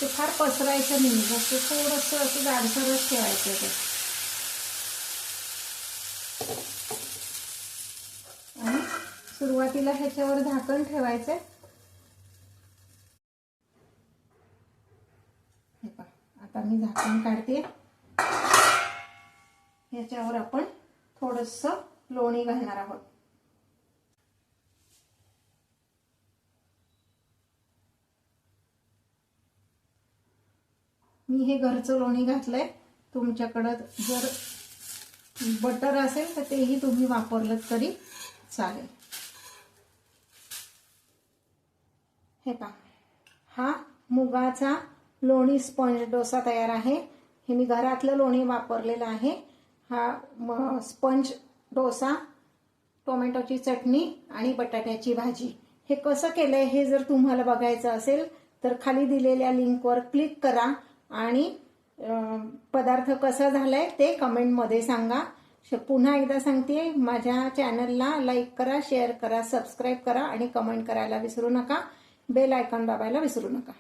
ते फार पसरायचं नाही, फक्त थोडंसं असं जाडसरच ठेवायचं ते. आणि सुरुवातीला ह्याच्यावर झाकण ठेवायचं. हे पहा, आता मी झाकण काढते. ह्याच्यावर आपण थोडंसं लोणी घालणार आहोत. मी हे घरचं लोणी घातलंय. तुमच्याकडे जर बटर असेल तर तेही तुम्ही वापरलं तरी चालेल. हे पहा, हा मुगाचा लोणी स्पंज डोसा तयार आहे. हे मी घरातलं लोणी वापरलेलं आहे. हा स्पंज डोसा, टोमॅटोची चटणी आणि बटाट्याची भाजी. हे कसं केलंय हे जर तुम्हाला बघायचं असेल तर खाली दिलेल्या लिंकवर क्लिक करा आणि पदार्थ कसा झालाय ते कमेंटमध्ये सांगा. पुन्हा एकदा सांगते, माझ्या चॅनलला लाईक करा, शेअर करा, सबस्क्राईब करा आणि कमेंट करायला विसरू नका. बेल आयकॉन दाबायला विसरू नका.